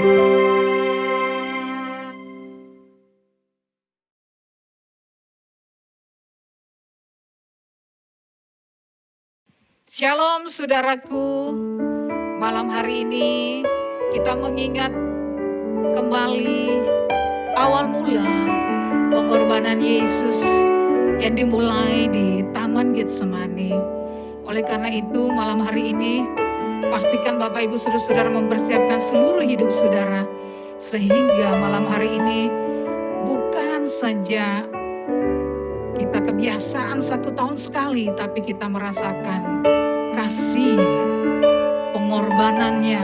Shalom saudaraku, malam hari ini kita mengingat kembali awal mula pengorbanan Yesus yang dimulai di Taman Getsemani. Oleh karena itu malam hari ini pastikan Bapak Ibu Saudara-saudara mempersiapkan seluruh hidup saudara. Sehingga malam hari ini bukan saja kita kebiasaan 1 tahun sekali, tapi kita merasakan kasih pengorbanannya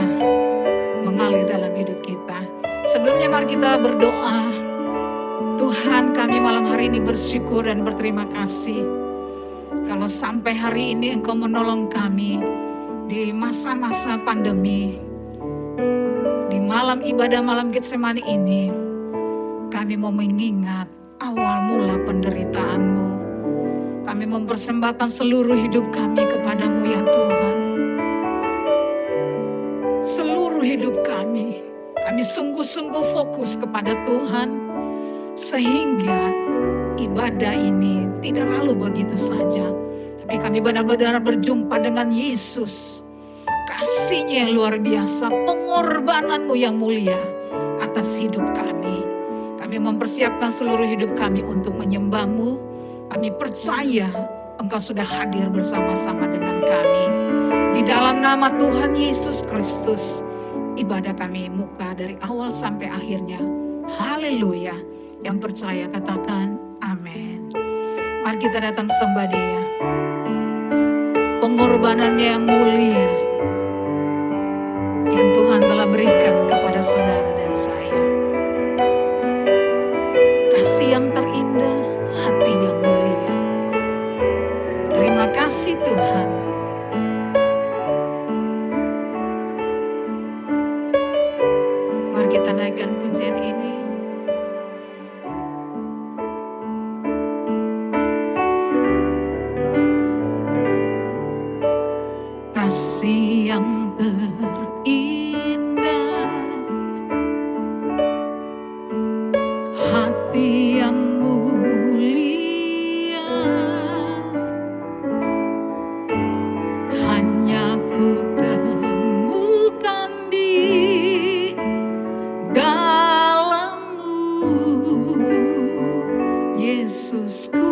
mengalir dalam hidup kita. Sebelumnya mari kita berdoa. Tuhan, kami malam hari ini bersyukur dan berterima kasih kalau sampai hari ini Engkau menolong kami di masa-masa pandemi. Di malam ibadah malam Getsemani ini kami mau mengingat awal mula penderitaan-Mu. Kami mempersembahkan seluruh hidup kami kepadamu ya Tuhan. Seluruh hidup kami sungguh-sungguh fokus kepada Tuhan. Sehingga ibadah ini tidak lalu begitu saja. Tapi kami benar-benar berjumpa dengan Yesus. Kasih-Nya yang luar biasa, pengorbanan-Mu yang mulia atas hidup kami. Kami mempersiapkan seluruh hidup kami untuk menyembah-Mu. Kami percaya Engkau sudah hadir bersama-sama dengan kami. Di dalam nama Tuhan Yesus Kristus, ibadah kami muka dari awal sampai akhirnya. Haleluya. Yang percaya katakan amin. Mari kita datang sembah Dia. Pengorbanannya yang mulia yang Tuhan telah berikan kepada saudara dan saya. Kasih yang terindah, hati yang mulia. Terima kasih Tuhan. Mari kita naikkan pujian ini. Kasih yang terindah, hati yang mulia, hanya ku temukan di dalam-Mu, Yesusku.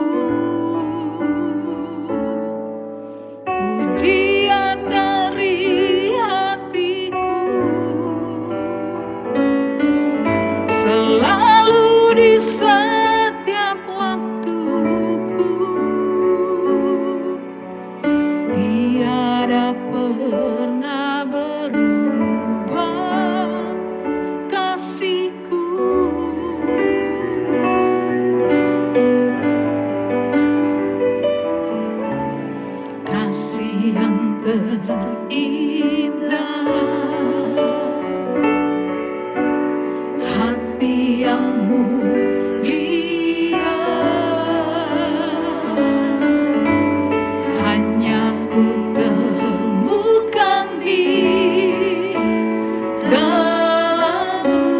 Pujian dari hatiku, selalu di setiap waktuku. Tiada pernah berubah kasih-Ku. Kasih yang terindah, hati yang mulia, hanya ku temukan di dalam-Mu,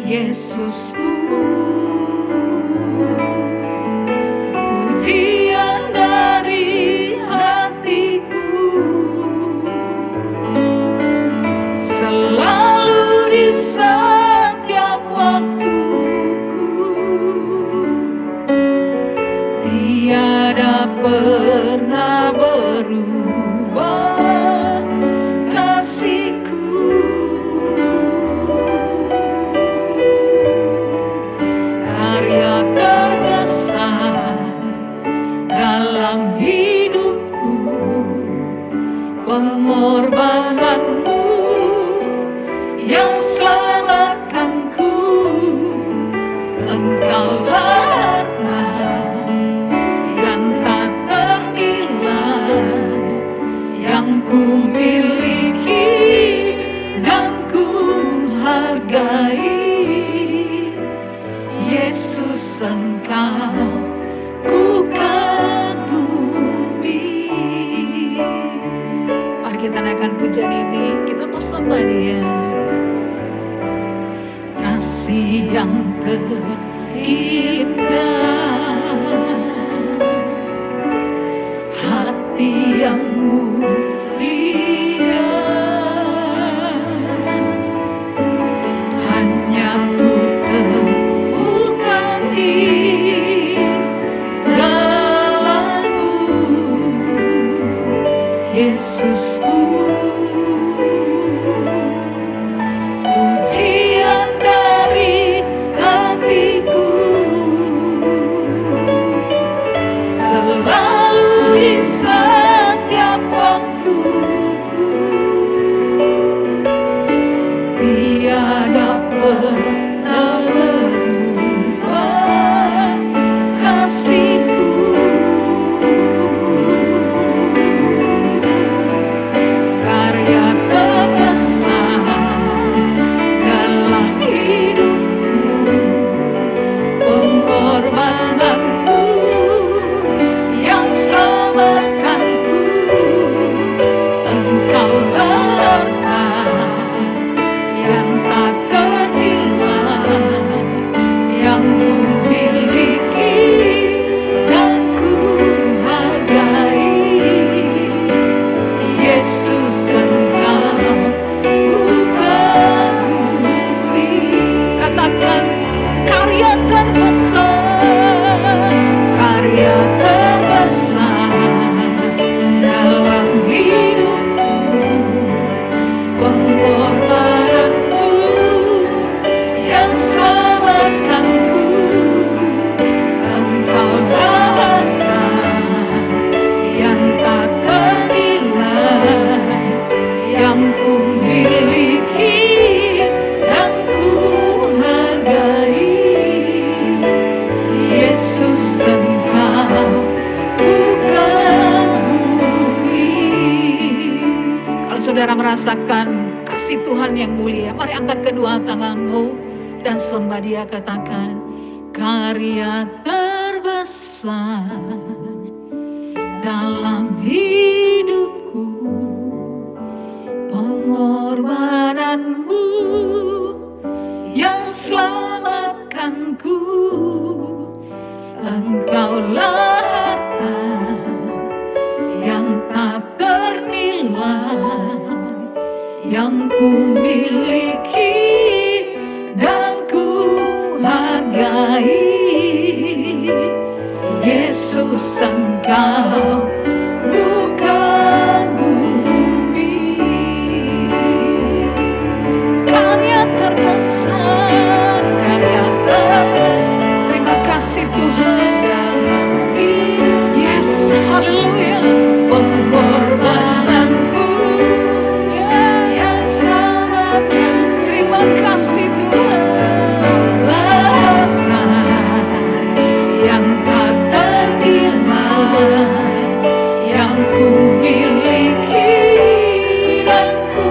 Yesusku. Pujian dari hatiku, selalu di setiap waktuku. Tiada pernah berubah kasih-Ku. Karya terbesar dalam hidupku, pengorbanan-Mu yang selamatkanku. Engkaulah harta yang tak ternilai, yang ku miliki dan ku hargai. Yesus, Engkau ku kagumi. Mari kita naikkan pujian ini, kita mau bersama Dia. Kasih yang terindah, hati yang mulia, hanya ku temukan di dalam-Mu, Yesusku. Pujian dari hatiku selalu di setiap waktuku, tiada pernah berubah kasih-Ku. Karya terbesar dalam hidupku, pengorbananmu yang selamatkanku. Engkaulah harta yang tak ternilai, yang ku miliki dan ku hargai. Yesus, Engkau ku kagumi. Katakan, karya terbesar, karya terbesar dalam hidupku, pengorbananmu yang selamatkanku. Engkaulah harta yang tak ternilai, yang ku miliki dan ku hargai. Yesus, Engkau ku kagumi. Kalau saudara merasakan kasih Tuhan yang mulia, mari angkat kedua tanganmu dan sembah Dia. Katakan, karya terbesar dalam hidupku, pengorbananmu yang selamatkanku. Engkaulah harta yang tak ternilai, yang ku miliki dan ku hargai. Yesus, Engkau ku kagumi. Karya terbesar, karya terbesar. Terima kasih Tuhan. Yes, haleluya. Pengorbananmu yang selamatkan. Terima kasih Tuhan. Harta yang tak ternilai, yang ku miliki dan ku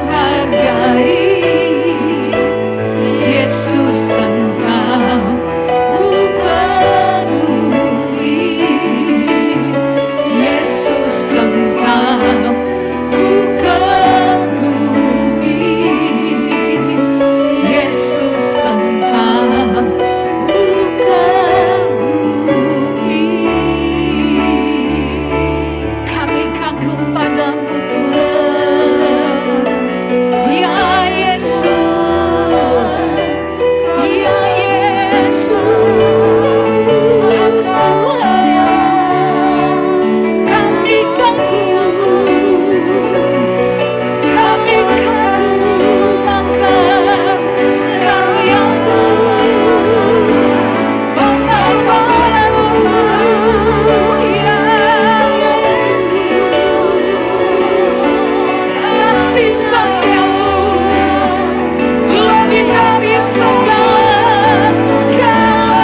hargai. Yesus, Engkau ku kagumi. Yesus, Engkau ku kagumi. Yesus, Engkau ku kagumi. Kami kagum padamu Tuhan. Ya Yesus, ya Yesus Tuhan. Kami kagum, kami kagum akan karya-Mu, pengorbananmu, ya Yesus. Kasih setiamu lebih dari segala karya.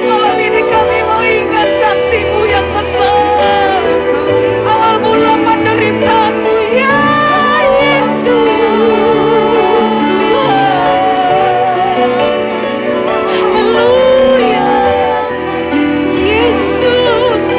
Malam ini kami mau ingat kasih-Mu yang besar, awal mula penderitaan-Mu, ya Yesus Tuhan. Haleluya. Yesus,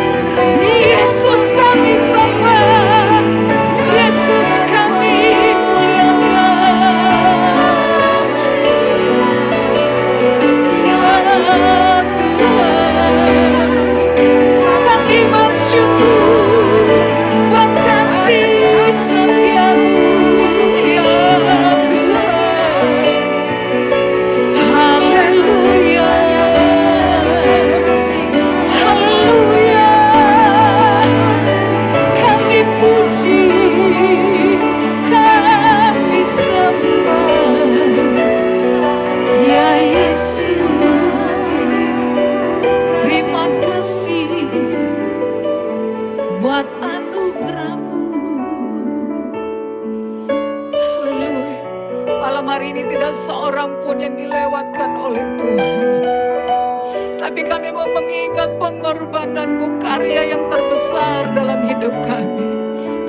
ada seorang pun yang dilewatkan oleh Tuhan. Tapi kami mau mengingat pengorbanan-Mu, karya yang terbesar dalam hidup kami.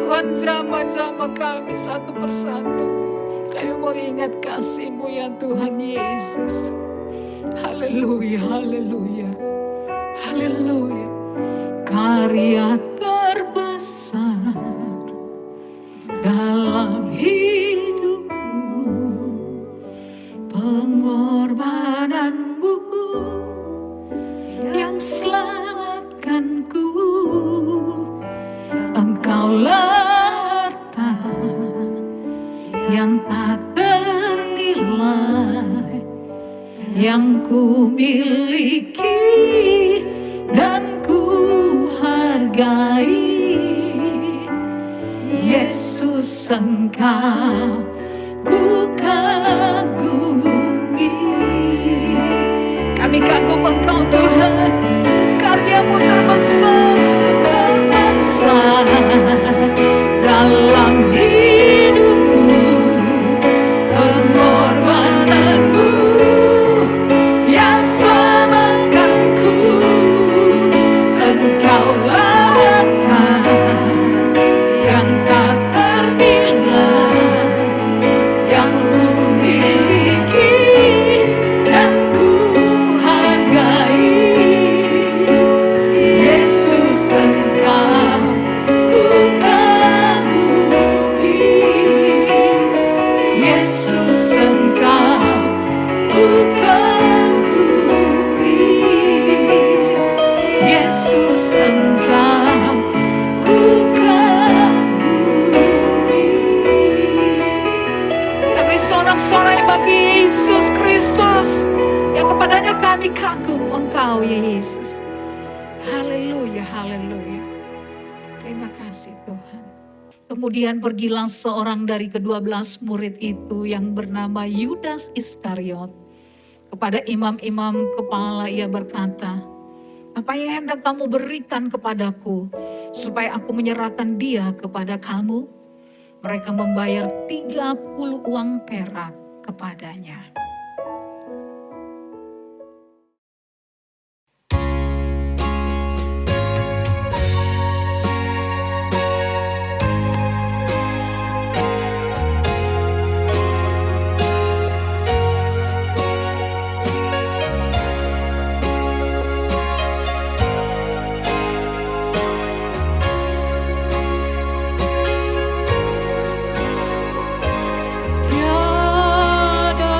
Tuhan, jamah-jamah kami satu persatu. Kami mau ingat kasih-Mu ya Tuhan Yesus. Haleluya, haleluya, haleluya. Karya terbesar dalam hidupku, pengorbanan-Mu yang selamatkanku. Engkaulah harta yang tak ternilai, yang ku miliki dan ku hargai. Yesus, Engkau ku kagumi. Kami kagum Engkau Tuhan, karya-Mu terbesar, terbesar dalam hidupku, pengorbanan-Mu yang selamatkanku. Engkaulah harta yang tak ternilai, yang ku miliki dan ku hargai. Yesus, Engkau ku kagumi. Yesus, Engkau ku kagumi. Yesus, Engkau ku kagumi. Kami sorak-sorai bagi Yesus Kristus, yang kepadanya kami kagum Engkau ya Yesus. Haleluya, haleluya. Terima kasih Tuhan. Kemudian pergilah seorang dari ke-12 murid itu yang bernama Yudas Iskariot. Kepada imam-imam kepala ia berkata, apa yang hendak kamu berikan kepadaku supaya aku menyerahkan dia kepada kamu? Mereka membayar 30 uang perak kepadanya. Tiada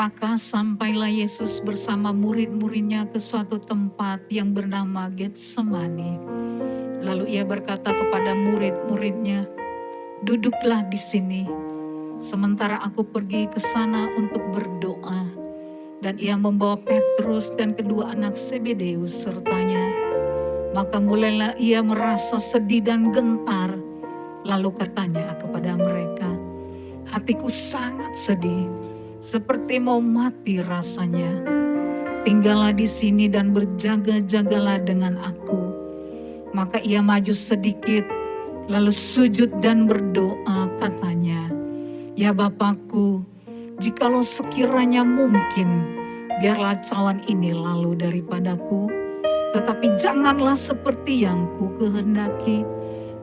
Maka sampailah Yesus bersama murid-muridnya ke suatu tempat yang bernama Getsemani. Lalu ia berkata kepada murid-muridnya, "Duduklah di sini, sementara aku pergi ke sana untuk berdoa." Dan ia membawa Petrus dan kedua anak Zebedeus sertanya. Maka mulailah ia merasa sedih dan gentar. Lalu katanya kepada mereka, "Hatiku sangat sedih, seperti mau mati rasanya. Tinggallah di sini dan berjaga-jagalah dengan aku." Maka ia maju sedikit, lalu sujud dan berdoa katanya, "Ya Bapakku, jikalau sekiranya mungkin, biarlah cawan ini lalu daripadaku. Tetapi janganlah seperti yang ku kehendaki,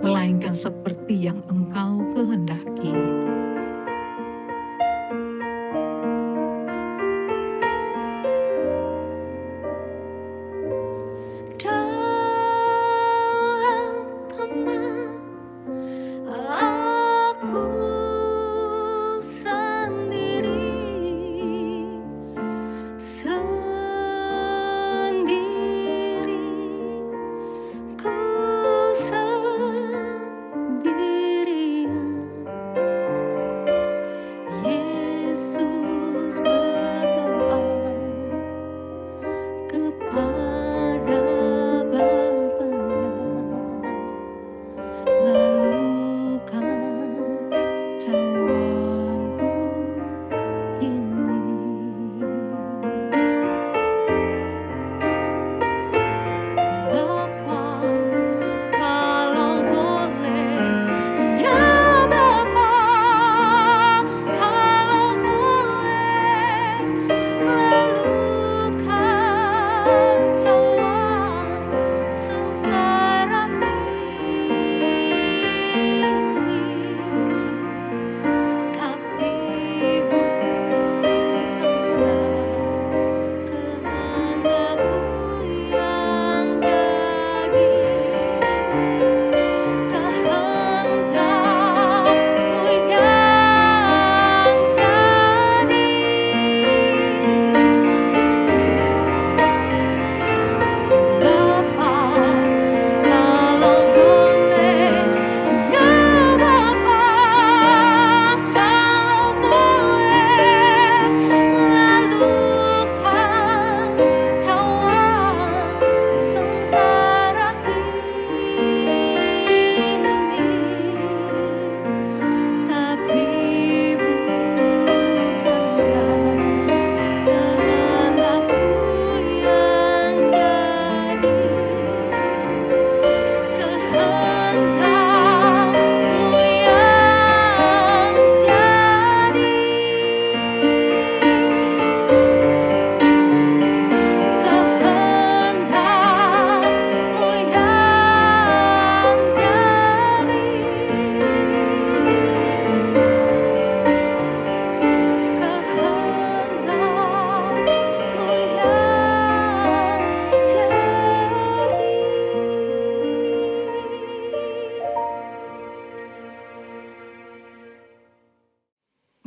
melainkan seperti yang Engkau kehendaki."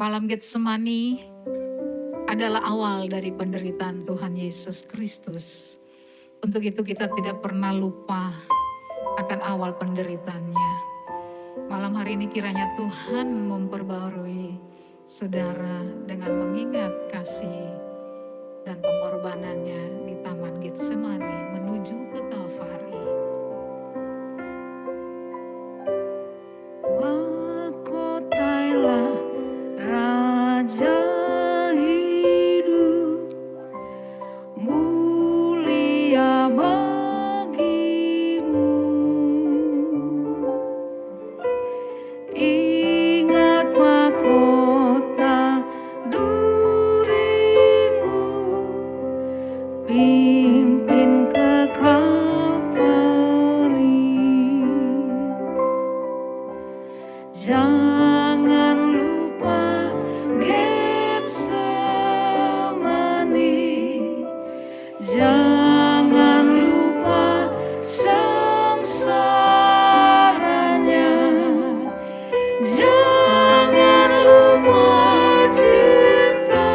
Malam Getsemani adalah awal dari penderitaan Tuhan Yesus Kristus. Untuk itu kita tidak pernah lupa akan awal penderitaannya. Malam hari ini kiranya Tuhan memperbarui saudara dengan mengingat kasih dan pengorbanannya di Taman Getsemani menuju ke Kalvari. Mahkotailah Raja hidup, mulia bagimu. Ingat mahkota durimu, pimpin ke Kalvari. Jangan lupa Getsemani, jangan lupa sengsaranya, jangan lupa cinta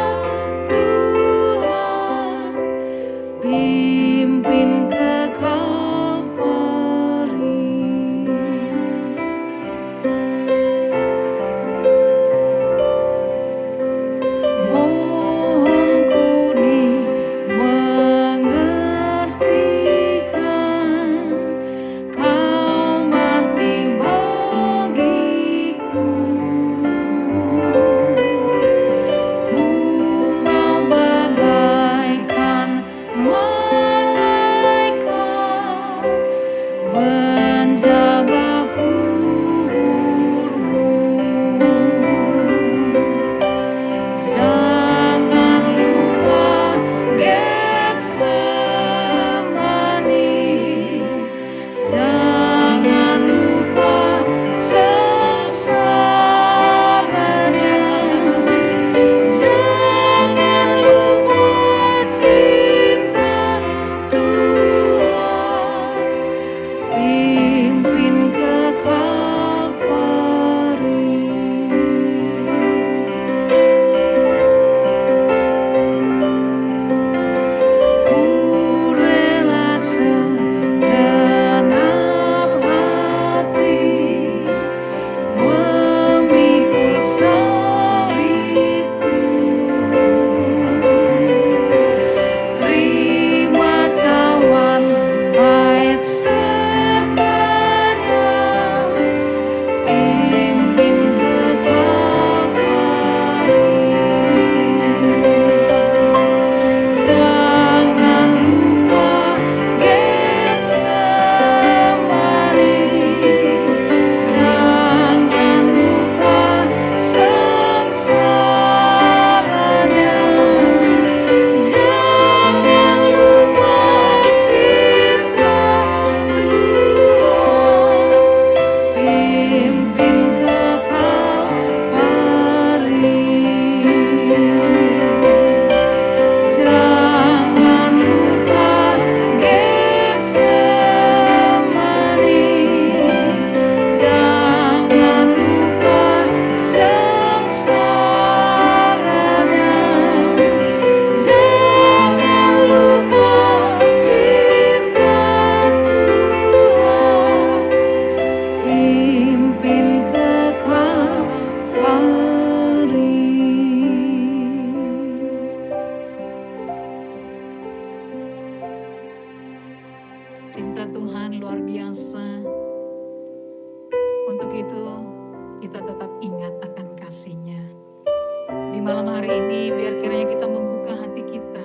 untuk itu kita tetap ingat akan kasih-Nya. Di malam hari ini biar kiranya kita membuka hati kita.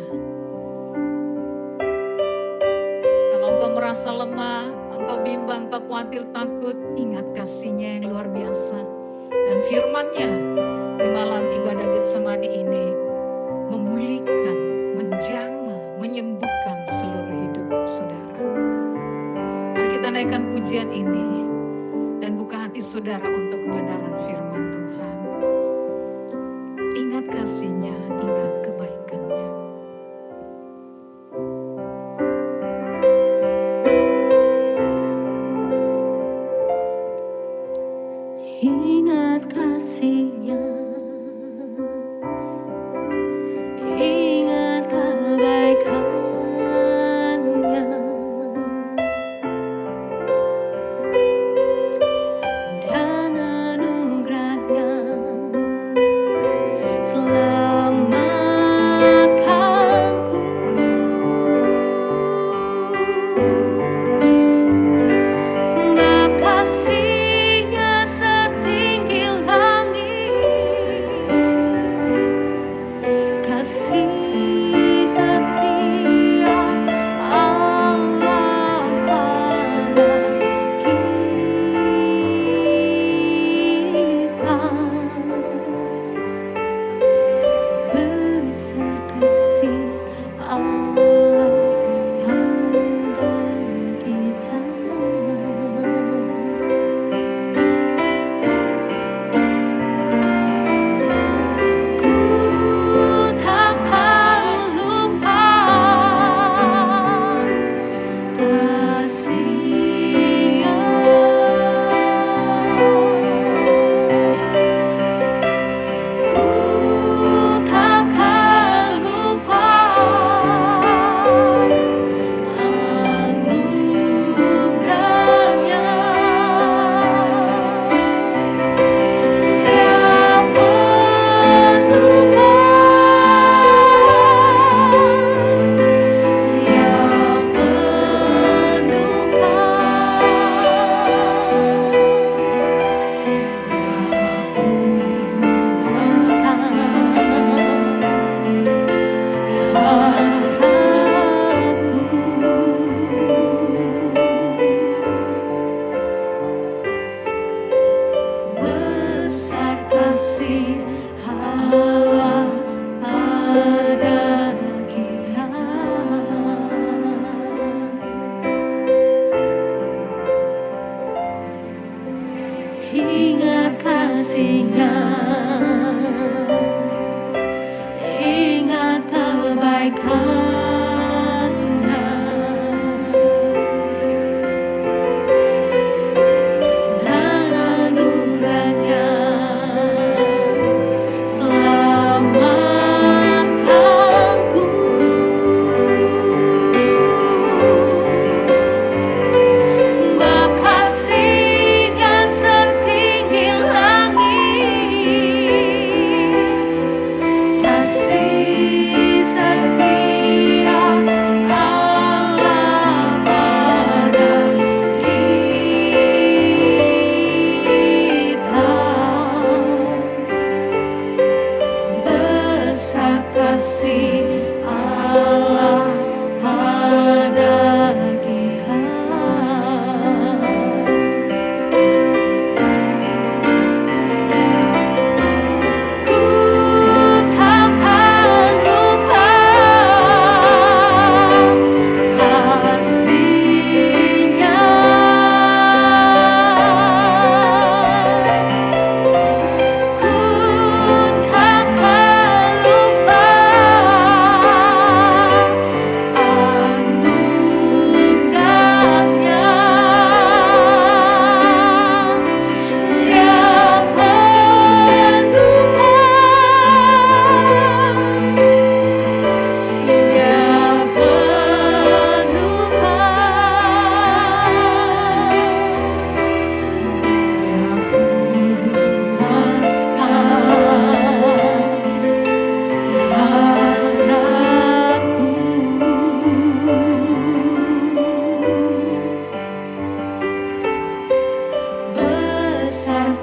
Kalau engkau merasa lemah, engkau bimbang, engkau khawatir, takut, ingat kasih-Nya yang luar biasa. Dan firman-Nya di malam ibadah Getsemani ini memulihkan, menjamah, menyembuhkan seluruh hidup saudara. Mari kita naikkan pujian ini dan buka hati saudara untuk kebenaran firman Tuhan. Ingat kasih-Nya, ingat kebaikan-Nya. Ingat kasih-Nya, ingat kebaikan-Nya, dan anugerah-Nya selamatkanku. Sebab kasih-Nya setinggi langit, kasih setia Allah pada kita. Besar kasih Allah pada kita. Ku takkan lupa kasih-Nya. Ku takkan lupa anugerah-Nya. Dia penuhkan, Dia besar kasih Allah pada kita. Ingat kasih-Nya, ingat kebaikan-Nya, dan anugerah-Nya selamatkanku. Sebab kasih-Nya setinggi langit,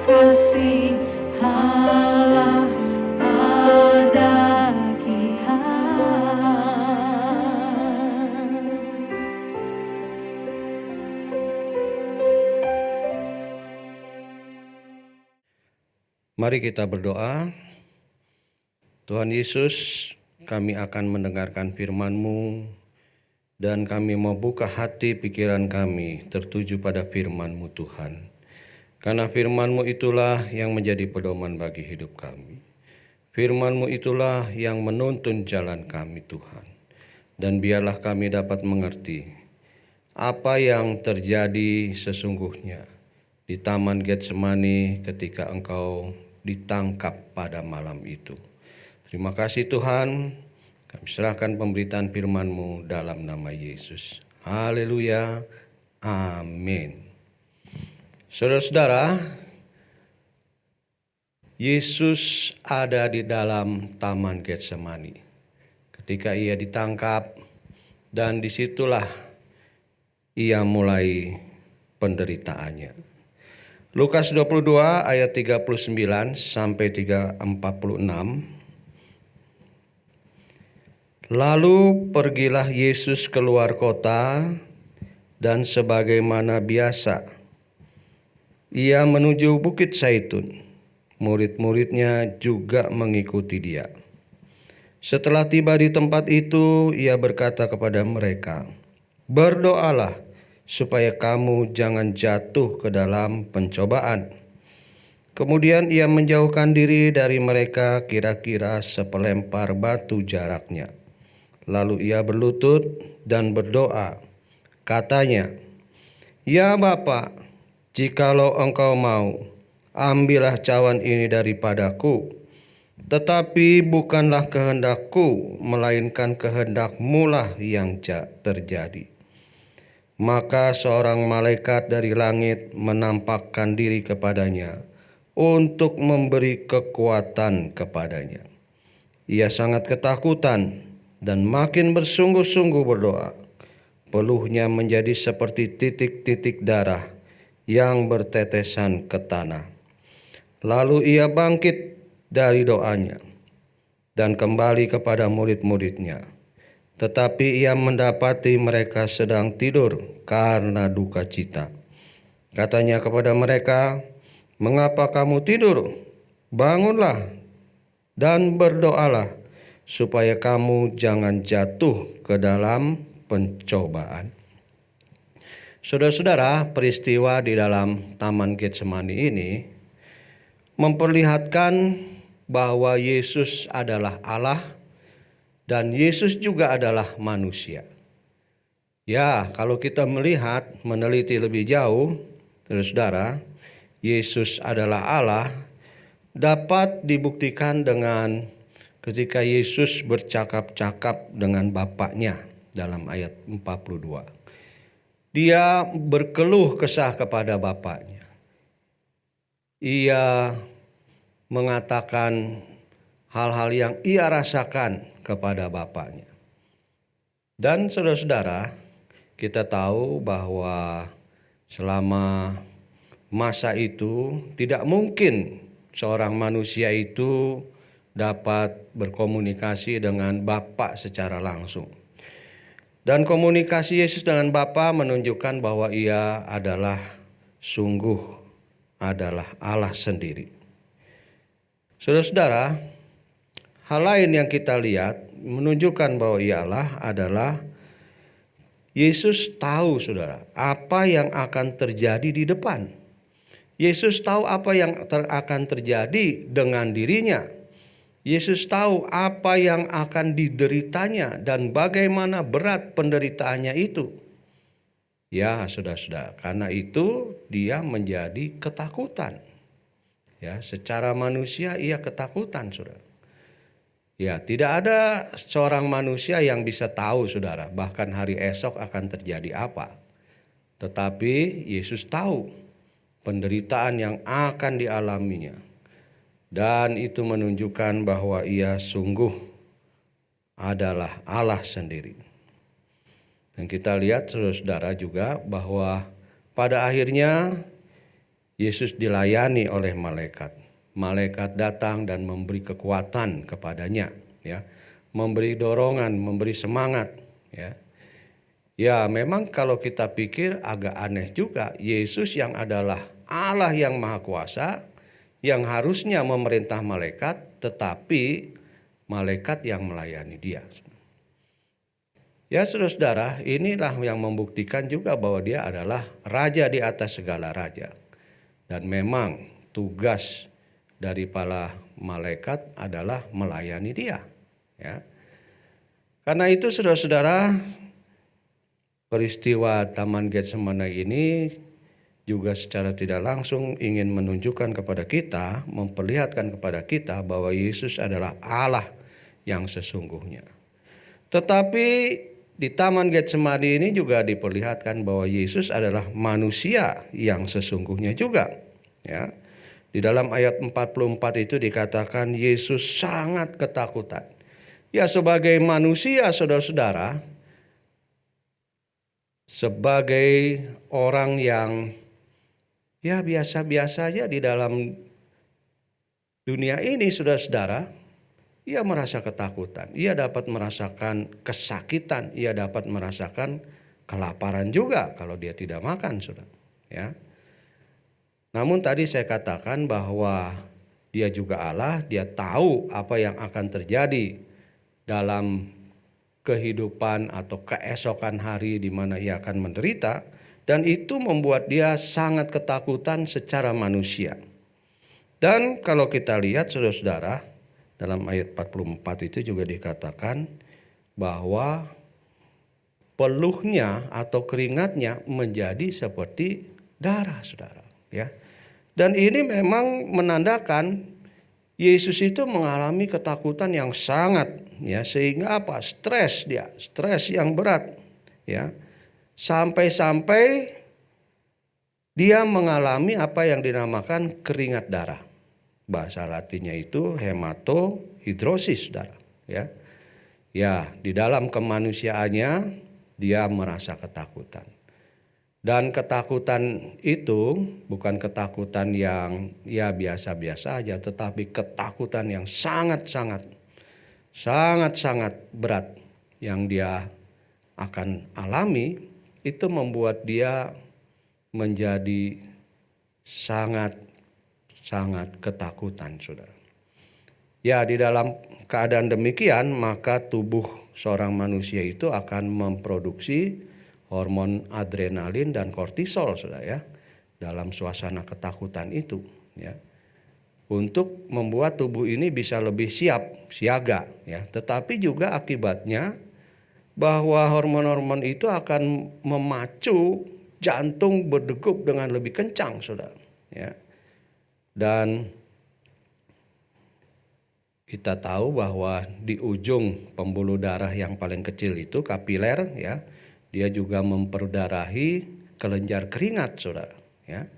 kasih Allah pada kita. Mari kita berdoa. Tuhan Yesus, kami akan mendengarkan firman-Mu dan kami mau buka hati pikiran kami tertuju pada firman-Mu Tuhan. Karena firman-Mu itulah yang menjadi pedoman bagi hidup kami. Firman-Mu itulah yang menuntun jalan kami Tuhan. Dan biarlah kami dapat mengerti apa yang terjadi sesungguhnya di Taman Getsemani ketika Engkau ditangkap pada malam itu. Terima kasih Tuhan, kami serahkan pemberitaan firman-Mu dalam nama Yesus. Haleluya, amin. Saudara-saudara, Yesus ada di dalam Taman Getsemani ketika ia ditangkap dan disitulah ia mulai penderitaannya. Lukas 22 ayat 39 sampai 46. Lalu pergilah Yesus keluar kota dan sebagaimana biasa ia menuju Bukit Zaitun. Murid-muridnya juga mengikuti dia. Setelah tiba di tempat itu, ia berkata kepada mereka, "Berdoalah supaya kamu jangan jatuh ke dalam pencobaan." Kemudian ia menjauhkan diri dari mereka kira-kira sepelempar batu jaraknya. Lalu ia berlutut dan berdoa. Katanya, "Ya Bapa, jikalau Engkau mau, ambillah cawan ini daripadaku. Tetapi bukanlah kehendakku, melainkan kehendak-Mu lah yang terjadi." Maka seorang malaikat dari langit menampakkan diri kepadanya untuk memberi kekuatan kepadanya. Ia sangat ketakutan dan makin bersungguh-sungguh berdoa. Peluhnya menjadi seperti titik-titik darah yang bertetesan ke tanah. Lalu ia bangkit dari doanya dan kembali kepada murid-muridnya. Tetapi ia mendapati mereka sedang tidur karena duka cita. Katanya kepada mereka, "Mengapa kamu tidur? Bangunlah dan berdoalah supaya kamu jangan jatuh ke dalam pencobaan." Saudara-saudara, peristiwa di dalam Taman Getsemani ini memperlihatkan bahwa Yesus adalah Allah dan Yesus juga adalah manusia. Ya, kalau kita melihat, meneliti lebih jauh, saudara, Yesus adalah Allah dapat dibuktikan dengan ketika Yesus bercakap-cakap dengan Bapaknya dalam ayat 42. Dia berkeluh kesah kepada Bapaknya. Ia mengatakan hal-hal yang ia rasakan kepada Bapaknya. Dan saudara-saudara, kita tahu bahwa selama masa itu tidak mungkin seorang manusia itu dapat berkomunikasi dengan Bapa secara langsung. Dan komunikasi Yesus dengan Bapa menunjukkan bahwa ia adalah sungguh adalah Allah sendiri. Saudara-saudara, hal lain yang kita lihat menunjukkan bahwa ia Allah adalah Yesus tahu, saudara, apa yang akan terjadi di depan. Yesus tahu apa yang akan terjadi dengan dirinya. Yesus tahu apa yang akan dideritanya dan bagaimana berat penderitaannya itu. Ya, saudara-saudara, karena itu dia menjadi ketakutan. Ya, secara manusia ia ketakutan, saudara. Ya, tidak ada seorang manusia yang bisa tahu, saudara, bahkan hari esok akan terjadi apa. Tetapi Yesus tahu penderitaan yang akan dialaminya. Dan itu menunjukkan bahwa ia sungguh adalah Allah sendiri. Dan kita lihat saudara-saudara juga bahwa pada akhirnya Yesus dilayani oleh malaikat. Malaikat datang dan memberi kekuatan kepadanya, ya, memberi dorongan, memberi semangat, ya. Ya, memang kalau kita pikir agak aneh juga, Yesus yang adalah Allah yang Maha Kuasa, yang harusnya memerintah malaikat, tetapi malaikat yang melayani dia. Ya saudara-saudara, inilah yang membuktikan juga bahwa dia adalah raja di atas segala raja. Dan memang tugas dari para malaikat adalah melayani dia. Ya. Karena itu saudara-saudara, peristiwa Taman Getsemani ini juga secara tidak langsung ingin menunjukkan kepada kita, memperlihatkan kepada kita bahwa Yesus adalah Allah yang sesungguhnya. Tetapi di Taman Getsemani ini juga diperlihatkan bahwa Yesus adalah manusia yang sesungguhnya juga. Ya. Di dalam ayat 44 itu dikatakan Yesus sangat ketakutan. Ya, sebagai manusia saudara-saudara, sebagai orang yang ya biasa-biasa aja di dalam dunia ini saudara-saudara, ia merasa ketakutan, ia dapat merasakan kesakitan, ia dapat merasakan kelaparan juga kalau dia tidak makan, saudara. Ya. Namun tadi saya katakan bahwa dia juga Allah, dia tahu apa yang akan terjadi dalam kehidupan atau keesokan hari di mana ia akan menderita, dan itu membuat dia sangat ketakutan secara manusia. Dan kalau kita lihat saudara-saudara, dalam ayat 44 itu juga dikatakan bahwa peluhnya atau keringatnya menjadi seperti darah, saudara. Ya. Dan ini memang menandakan Yesus itu mengalami ketakutan yang sangat, ya, sehingga apa? Stres yang berat, ya. Sampai-sampai dia mengalami apa yang dinamakan keringat darah. Bahasa Latinnya itu hematohidrosis, saudara. Ya, ya, di dalam kemanusiaannya dia merasa ketakutan. Dan ketakutan itu bukan ketakutan yang ya biasa-biasa aja, tetapi ketakutan yang sangat-sangat berat yang dia akan alami, itu membuat dia menjadi sangat ketakutan, saudara. Ya, di dalam keadaan demikian maka tubuh seorang manusia itu akan memproduksi hormon adrenalin dan kortisol, saudara, ya, dalam suasana ketakutan itu, ya, untuk membuat tubuh ini bisa lebih siaga, ya. Tetapi juga akibatnya bahwa hormon-hormon itu akan memacu jantung berdegup dengan lebih kencang, saudara, ya. Dan kita tahu bahwa di ujung pembuluh darah yang paling kecil itu kapiler, ya, dia juga memperdarahi kelenjar keringat, saudara. Ya.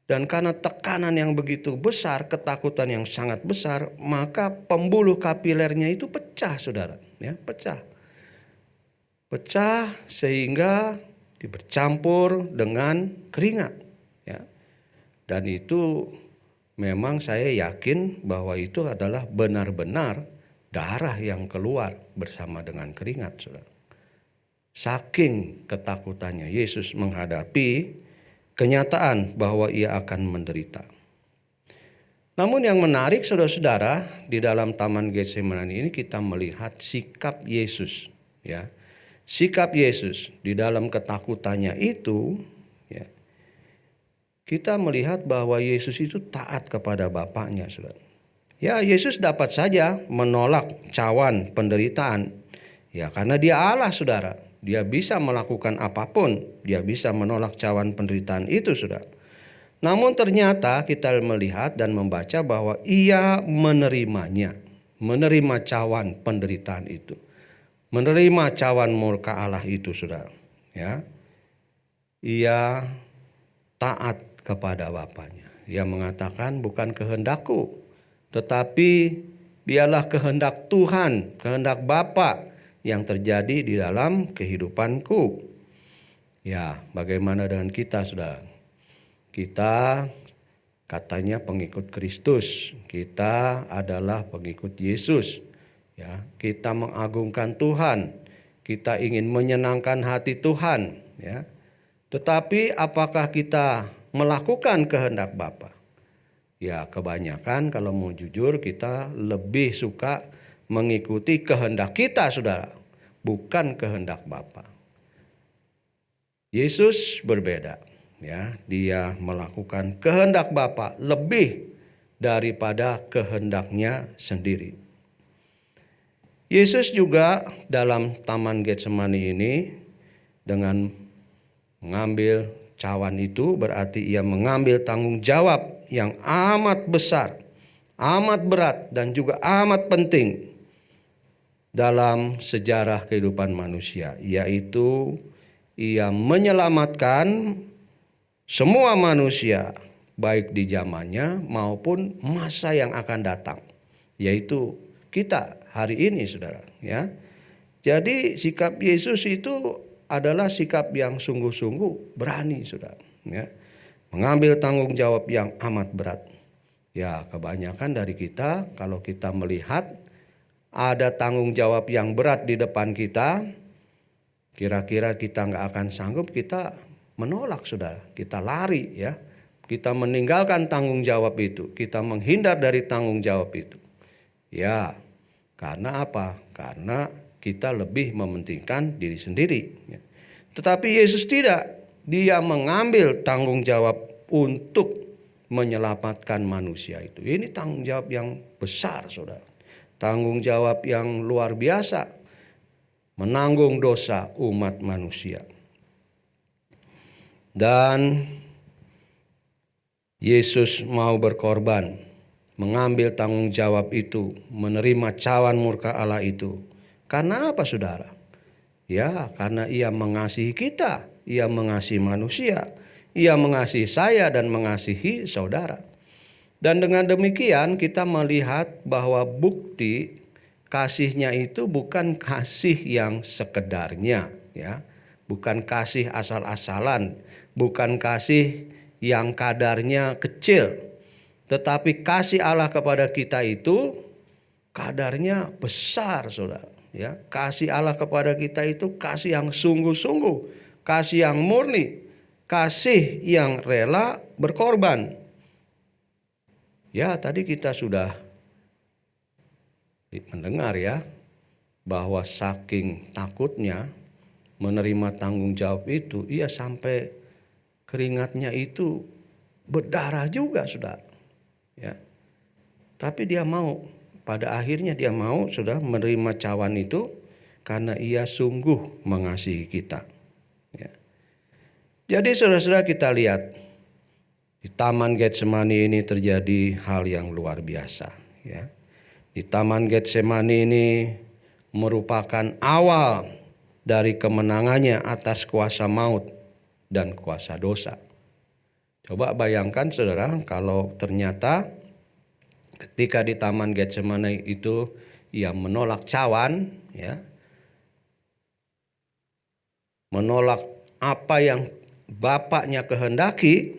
Dan karena tekanan yang begitu besar, ketakutan yang sangat besar, maka pembuluh kapilernya itu pecah, saudara. Ya, pecah sehingga bercampur dengan keringat. Ya. Dan itu memang saya yakin bahwa itu adalah benar-benar darah yang keluar bersama dengan keringat, saudara. Saking ketakutannya Yesus menghadapi kenyataan bahwa ia akan menderita. Namun yang menarik saudara-saudara, di dalam Taman Getsemani ini kita melihat sikap Yesus, ya. Sikap Yesus di dalam ketakutannya itu, ya. Kita melihat bahwa Yesus itu taat kepada Bapaknya, saudara. Ya, Yesus dapat saja menolak cawan penderitaan, ya, karena dia Allah, saudara. Dia bisa melakukan apapun, dia bisa menolak cawan penderitaan itu, saudara. Namun ternyata kita melihat dan membaca bahwa ia menerimanya, menerima cawan penderitaan itu, menerima cawan murka Allah itu, saudara. Ya, ia taat kepada Bapaknya. Ia mengatakan bukan kehendakku, tetapi biarlah kehendak Tuhan, kehendak Bapa yang terjadi di dalam kehidupanku. Ya, bagaimana dengan kita, saudara? Kita katanya pengikut Kristus, kita adalah pengikut Yesus. Ya, kita mengagungkan Tuhan, kita ingin menyenangkan hati Tuhan. Ya, tetapi apakah kita melakukan kehendak Bapa? Ya, kebanyakan kalau mau jujur kita lebih suka mengikuti kehendak kita, saudara, bukan kehendak Bapa. Yesus berbeda, ya, dia melakukan kehendak Bapa lebih daripada kehendaknya sendiri. Yesus juga dalam Taman Getsemani ini dengan mengambil cawan itu berarti ia mengambil tanggung jawab yang amat besar, amat berat dan juga amat penting dalam sejarah kehidupan manusia, yaitu ia menyelamatkan semua manusia baik di zamannya maupun masa yang akan datang, yaitu kita hari ini, saudara. Ya, jadi sikap Yesus itu adalah sikap yang sungguh-sungguh berani, saudara. Ya, mengambil tanggung jawab yang amat berat. Ya, kebanyakan dari kita kalau kita melihat ada tanggung jawab yang berat di depan kita, kira-kira kita nggak akan sanggup, kita menolak, saudara. Kita lari, ya. Kita meninggalkan tanggung jawab itu. Kita menghindar dari tanggung jawab itu. Ya, karena apa? Karena kita lebih mementingkan diri sendiri. Ya. Tetapi Yesus tidak. Dia mengambil tanggung jawab untuk menyelamatkan manusia itu. Ini tanggung jawab yang besar, saudara. Tanggung jawab yang luar biasa. Menanggung dosa umat manusia. Dan Yesus mau berkorban, mengambil tanggung jawab itu, menerima cawan murka Allah itu. Karena apa, saudara? Ya, karena ia mengasihi kita, ia mengasihi manusia, ia mengasihi saya dan mengasihi saudara. Dan dengan demikian kita melihat bahwa bukti kasihnya itu bukan kasih yang sekedarnya, ya, bukan kasih asal-asalan, bukan kasih yang kadarnya kecil, tetapi kasih Allah kepada kita itu kadarnya besar, saudara. Ya, kasih Allah kepada kita itu kasih yang sungguh-sungguh, kasih yang murni, kasih yang rela berkorban. Ya, tadi kita sudah mendengar, ya, bahwa saking takutnya menerima tanggung jawab itu, ia sampai keringatnya itu berdarah juga, saudara. Ya. Tapi dia mau, pada akhirnya dia mau, sudah menerima cawan itu karena ia sungguh mengasihi kita. Ya. Jadi saudara-saudara, kita lihat di Taman Getsemani ini terjadi hal yang luar biasa. Ya. Di Taman Getsemani ini merupakan awal dari kemenangannya atas kuasa maut dan kuasa dosa. Coba bayangkan, saudara, kalau ternyata ketika di Taman Getsemani itu ia menolak cawan, ya, menolak apa yang Bapaknya kehendaki,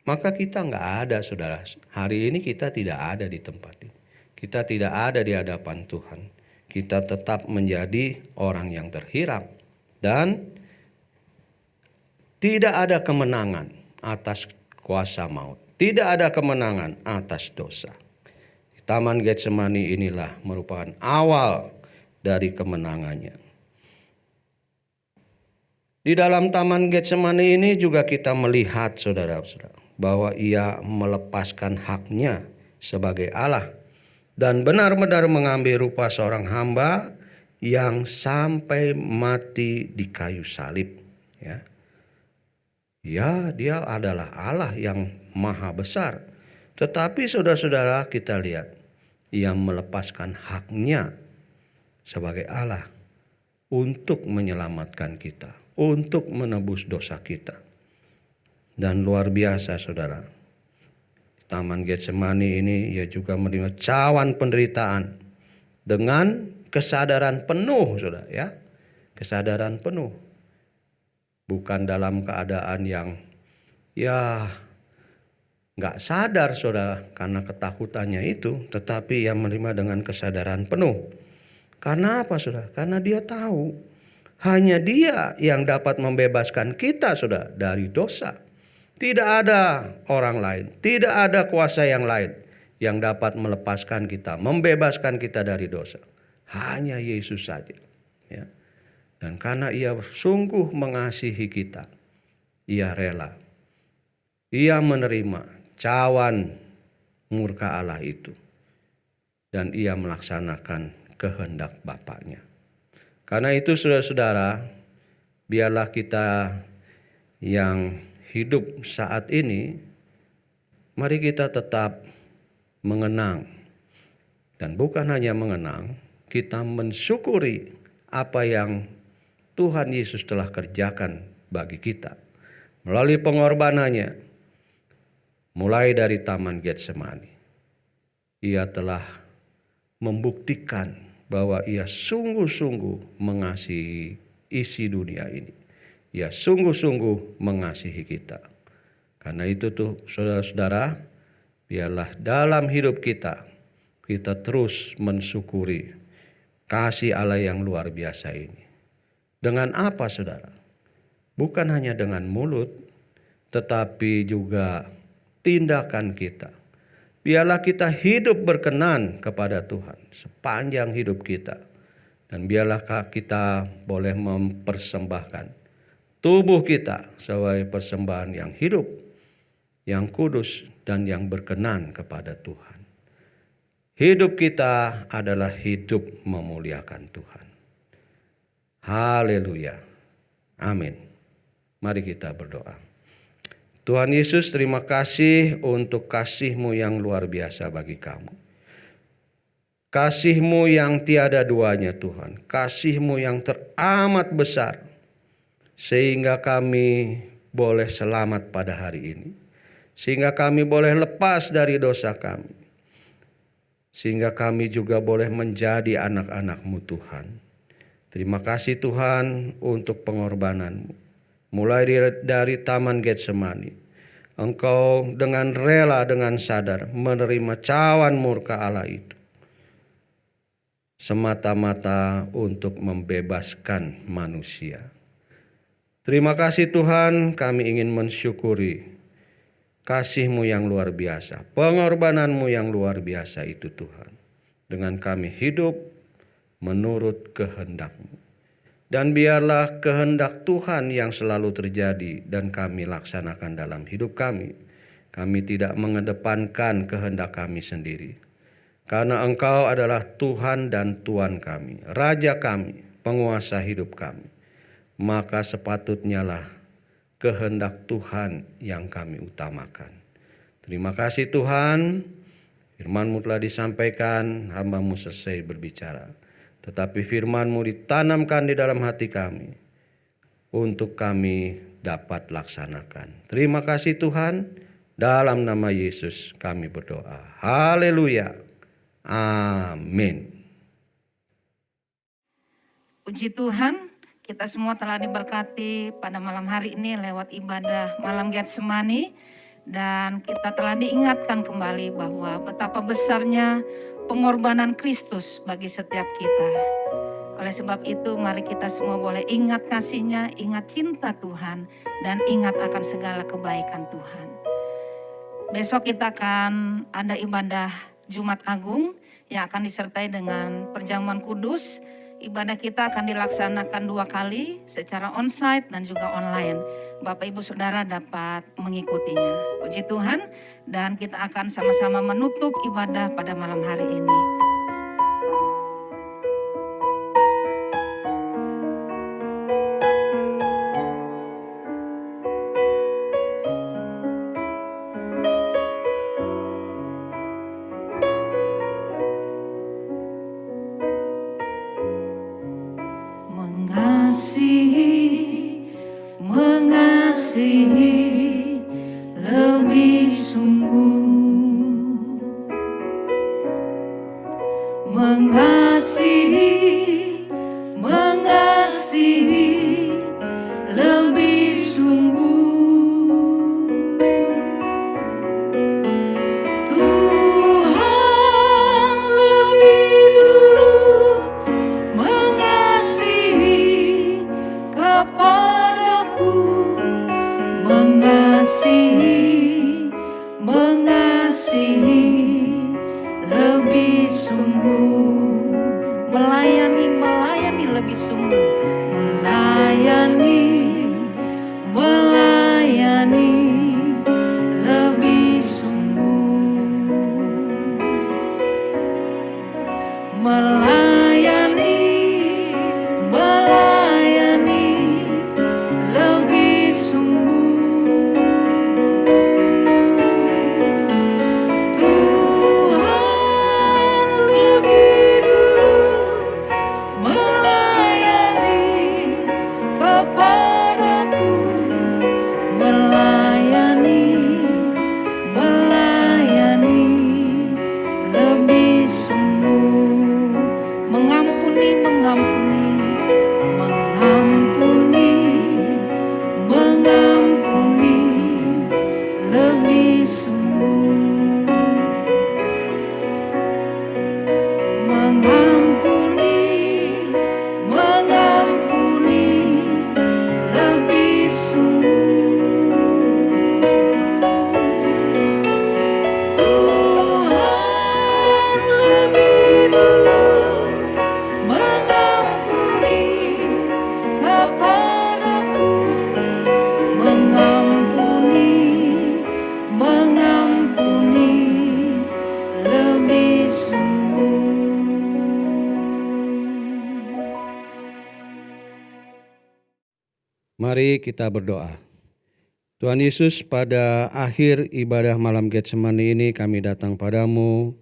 maka kita nggak ada, saudara. Hari ini kita tidak ada di tempat ini. Kita tidak ada di hadapan Tuhan. Kita tetap menjadi orang yang terhiram. Dan tidak ada kemenangan atas kuasa maut. Tidak ada kemenangan atas dosa. Taman Getsemani inilah merupakan awal dari kemenangannya. Di dalam Taman Getsemani ini juga kita melihat, saudara-saudara, bahwa ia melepaskan haknya sebagai Allah dan benar-benar mengambil rupa seorang hamba yang sampai mati di kayu salib. Ya, ya, dia adalah Allah yang maha besar. Tetapi saudara-saudara, kita lihat, ia melepaskan haknya sebagai Allah untuk menyelamatkan kita, untuk menebus dosa kita. Dan luar biasa, saudara, Taman Getsemani ini ia juga menerima cawan penderitaan dengan kesadaran penuh, saudara, ya. Kesadaran penuh. Bukan dalam keadaan yang ya nggak sadar saudara karena ketakutannya itu, tetapi ia menerima dengan kesadaran penuh. Karena apa saudara? Karena dia tahu hanya dia yang dapat membebaskan kita saudara dari dosa. Tidak ada orang lain, tidak ada kuasa yang lain yang dapat melepaskan kita, membebaskan kita dari dosa. Hanya Yesus saja. Ya. Dan karena ia sungguh mengasihi kita, ia rela. Ia menerima cawan murka Allah itu. Dan ia melaksanakan kehendak Bapaknya. Karena itu saudara-saudara, biarlah kita yang hidup saat ini, mari kita tetap mengenang. Dan bukan hanya mengenang, kita mensyukuri apa yang Tuhan Yesus telah kerjakan bagi kita. Melalui pengorbanannya, mulai dari Taman Getsemani, ia telah membuktikan bahwa ia sungguh-sungguh mengasihi isi dunia ini. Ia sungguh-sungguh mengasihi kita. Karena itu tuh saudara-saudara, biarlah dalam hidup kita terus mensyukuri kasih Allah yang luar biasa ini. Dengan apa saudara? Bukan hanya dengan mulut, tetapi juga tindakan kita. Biarlah kita hidup berkenan kepada Tuhan sepanjang hidup kita. Dan biarlah kita boleh mempersembahkan tubuh kita sebagai persembahan yang hidup, yang kudus, dan yang berkenan kepada Tuhan. Hidup kita adalah hidup memuliakan Tuhan. Haleluya. Amin. Mari kita berdoa. Tuhan Yesus, terima kasih untuk kasih-Mu yang luar biasa bagi kami. Kasih-Mu yang tiada duanya Tuhan. Kasih-Mu yang teramat besar. Sehingga kami boleh selamat pada hari ini. Sehingga kami boleh lepas dari dosa kami. Sehingga kami juga boleh menjadi anak-anak-Mu Tuhan. Terima kasih Tuhan untuk pengorbanan-Mu. Mulai dari Taman Getsemani. Engkau dengan rela, dengan sadar menerima cawan murka Allah itu. Semata-mata untuk membebaskan manusia. Terima kasih Tuhan, kami ingin mensyukuri kasih-Mu yang luar biasa, pengorbanan-Mu yang luar biasa itu Tuhan. Dengan kami hidup menurut kehendak-Mu. Dan biarlah kehendak Tuhan yang selalu terjadi dan kami laksanakan dalam hidup kami. Kami tidak mengedepankan kehendak kami sendiri. Karena Engkau adalah Tuhan dan Tuan kami, Raja kami, penguasa hidup kami. Maka sepatutnya lah kehendak Tuhan yang kami utamakan. Terima kasih Tuhan, firman-Mu telah disampaikan, hamba-Mu selesai berbicara. Tetapi firman-Mu ditanamkan di dalam hati kami, untuk kami dapat laksanakan. Terima kasih Tuhan, dalam nama Yesus kami berdoa. Haleluya, amin. Puji Tuhan, kita semua telah diberkati pada malam hari ini lewat ibadah malam Getsemani. Dan kita telah diingatkan kembali bahwa betapa besarnya pengorbanan Kristus bagi setiap kita. Oleh sebab itu mari kita semua boleh ingat kasih-Nya, ingat cinta Tuhan, dan ingat akan segala kebaikan Tuhan. Besok kita akan ada ibadah Jumat Agung yang akan disertai dengan perjamuan kudus. Ibadah kita akan dilaksanakan 2 kali secara onsite dan juga online. Bapak Ibu Saudara dapat mengikutinya. Puji Tuhan, dan kita akan sama-sama menutup ibadah pada malam hari ini. Mengasihi lebih sungguh, mengasihi lebih sungguh. mengasihi lebih sungguh, melayani lebih sungguh, melayani lebih sungguh, melayani lebih sungguh. Tuhan lebih dulu melayani kepadaku, melayani lebih sungguh, mengampuni lebih sungguh, mengampuni lebih sungguh. Tuhan lebih dulu mengampuni kepadaku, mengampuni lebih sungguh. Mari kita berdoa. Tuhan Yesus, pada akhir ibadah malam Getsemani ini kami datang padamu,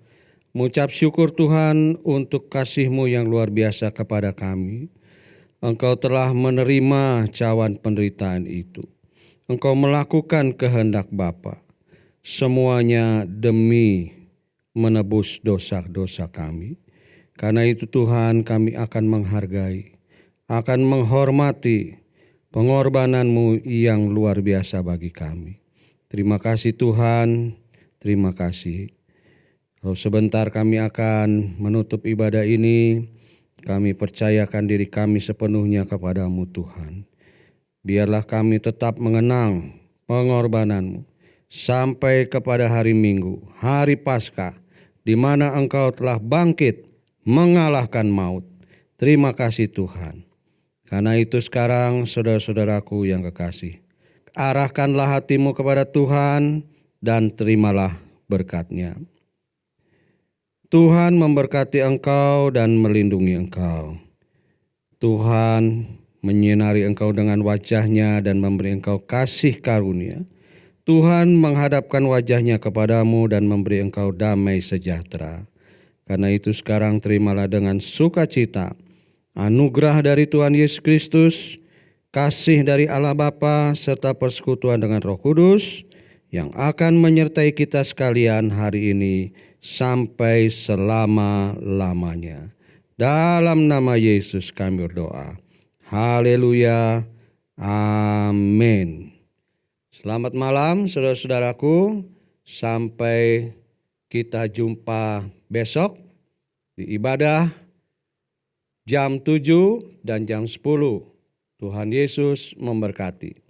mengucap syukur Tuhan untuk kasih-Mu yang luar biasa kepada kami. Engkau telah menerima cawan penderitaan itu. Engkau melakukan kehendak Bapa. Semuanya demi menebus dosa-dosa kami. Karena itu Tuhan, kami akan menghargai, akan menghormati pengorbanan-Mu yang luar biasa bagi kami. Terima kasih Tuhan, terima kasih. Kalau sebentar kami akan menutup ibadah ini, kami percayakan diri kami sepenuhnya kepada-Mu Tuhan. Biarlah kami tetap mengenang pengorbanan-Mu sampai kepada hari Minggu, hari Paskah, di mana Engkau telah bangkit mengalahkan maut. Terima kasih Tuhan. Karena itu sekarang saudara-saudaraku yang kekasih, arahkanlah hatimu kepada Tuhan dan terimalah berkat-Nya. Tuhan memberkati engkau dan melindungi engkau. Tuhan menyinari engkau dengan wajah-Nya dan memberi engkau kasih karunia. Tuhan menghadapkan wajah-Nya kepadamu dan memberi engkau damai sejahtera. Karena itu sekarang terimalah dengan sukacita anugerah dari Tuhan Yesus Kristus, kasih dari Allah Bapa, serta persekutuan dengan Roh Kudus yang akan menyertai kita sekalian hari ini sampai selama-lamanya. Dalam nama Yesus kami berdoa. Haleluya. Amin. Selamat malam saudara-saudaraku. Sampai kita jumpa besok di ibadah jam 7 dan jam 10. Tuhan Yesus memberkati.